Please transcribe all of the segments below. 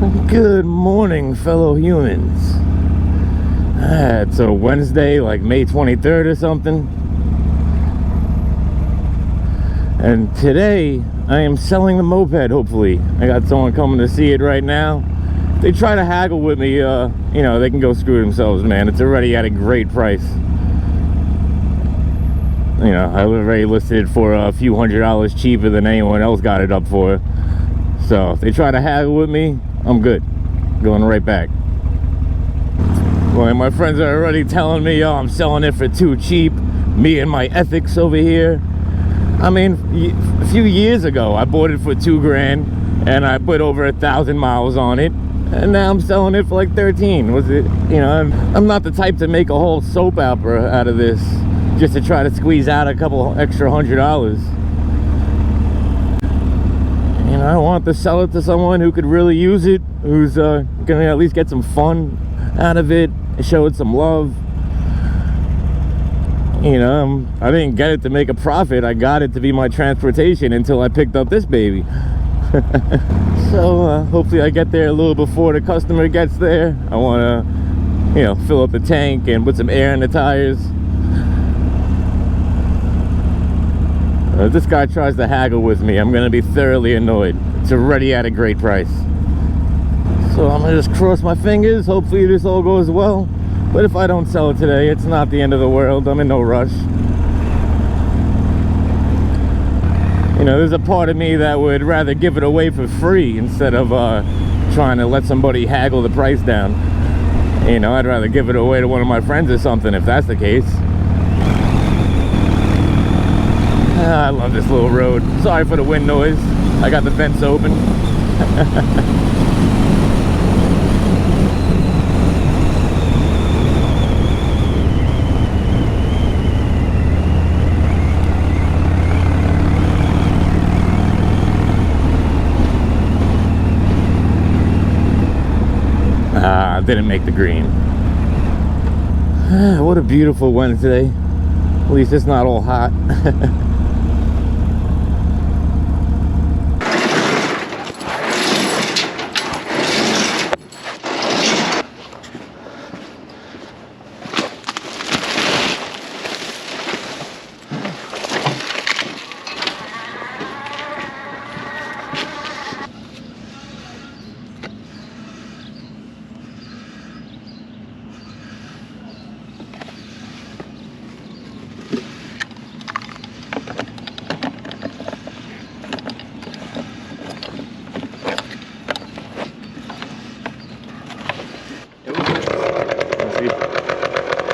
Good morning, fellow humans. It's a Wednesday, like May 23rd or something. And today, I am selling the moped, hopefully. I got someone coming to see it right now. If they try to haggle with me, you know, they can go screw themselves, man. It's already at a great price. You know, I already listed it for a few $100s cheaper than anyone else got it up for. So if they try to haggle with me, I'm good. Going right back. Well, my friends are already telling me, oh, I'm selling it for too cheap. Me and my ethics over here. I mean, a few years ago, I bought it for $2,000 and I put over 1,000 miles on it. And now I'm selling it for like 13. Was it, you know, I'm not the type to make a whole soap opera out of this just to try to squeeze out a couple extra $100. You know, I want to sell it to someone who could really use it, who's gonna at least get some fun out of it, show it some love. You know, I didn't get it to make a profit. I got it to be my transportation until I picked up this baby. So hopefully I get there a little before the customer gets there. I want to, you know, fill up the tank and put some air in the tires. If this guy tries to haggle with me, I'm going to be thoroughly annoyed. It's already at a great price. So I'm going to just cross my fingers. Hopefully this all goes well. But if I don't sell it today, it's not the end of the world. I'm in no rush. You know, there's a part of me that would rather give it away for free instead of trying to let somebody haggle the price down. You know, I'd rather give it away to one of my friends or something if that's the case. I love this little road. Sorry for the wind noise. I got the vents open. Didn't make the green. What a beautiful Wednesday. At least it's not all hot.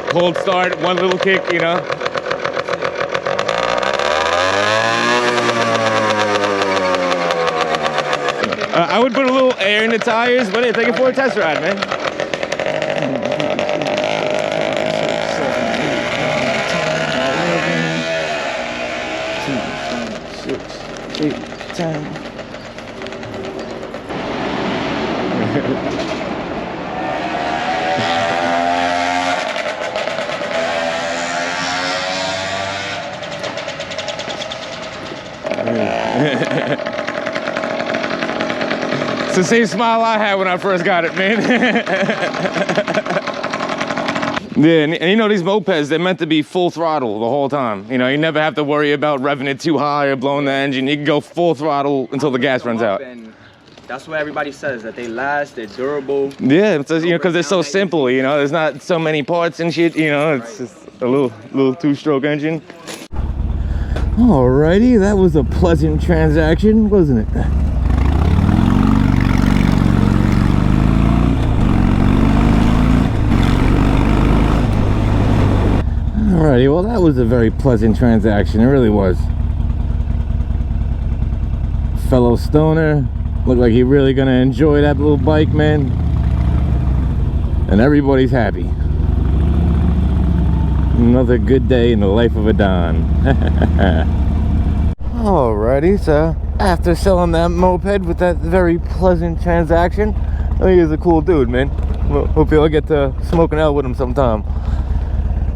Cold start, one little kick, you know. I would put a little air in the tires, but hey, take it for a test ride, man. 2, 6, 8, 10. It's the same smile I had when I first got it, man. Yeah, and you know, these mopeds, they're meant to be full throttle the whole time. You know, you never have to worry about revving it too high or blowing the engine. You can go full throttle until the gas runs out. And that's what everybody says, that they last, they're durable. Yeah, it's, you know, because they're so simple, you know, there's not so many parts and shit, you know, it's just a little two-stroke engine. Alrighty, that was a pleasant transaction, wasn't it? Alrighty, well that was a very pleasant transaction, it really was. Fellow stoner, looked like he really gonna enjoy that little bike, man. And everybody's happy. Another good day in the life of a Don. Alrighty, so after selling that moped with that very pleasant transaction, I think he's a cool dude, man. Well, hopefully I'll get to smoking out with him sometime.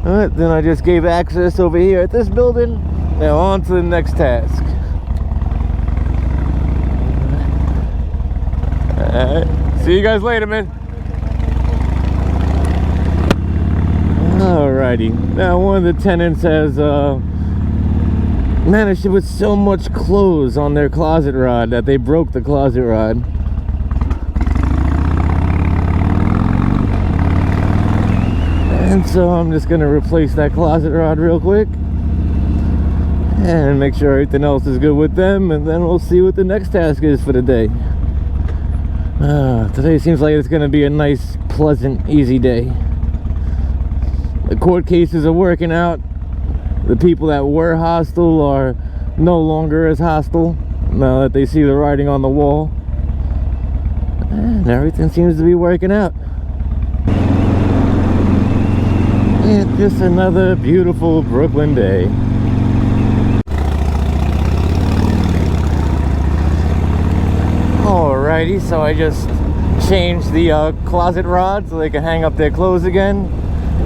Alright, then I just gave access over here at this building. Now on to the next task. Alright, See you guys later, man. Alrighty. Now, one of the tenants has managed to put so much clothes on their closet rod that they broke the closet rod. And so I'm just gonna replace that closet rod real quick and make sure everything else is good with them, and then we'll see what the next task is for the day. Today seems like it's gonna be a nice, pleasant, easy day. The court cases are working out. The people that were hostile are no longer as hostile now that they see the writing on the wall, and everything seems to be working out. It's just another beautiful Brooklyn day. Alrighty, so I just changed the closet rod so they can hang up their clothes again,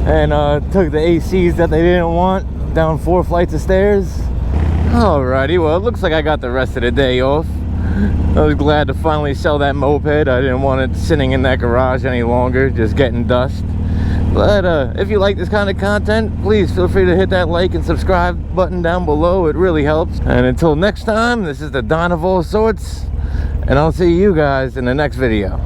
and took the ACs that they didn't want down 4 flights of stairs. Alrighty, well, it looks like I got the rest of the day off. I was glad to finally sell that moped. I didn't want it sitting in that garage any longer, just getting dust. But if you like this kind of content, please feel free to hit that like and subscribe button down below. It really helps. And until next time, this is the Don of all sorts, and I'll see you guys in the next video.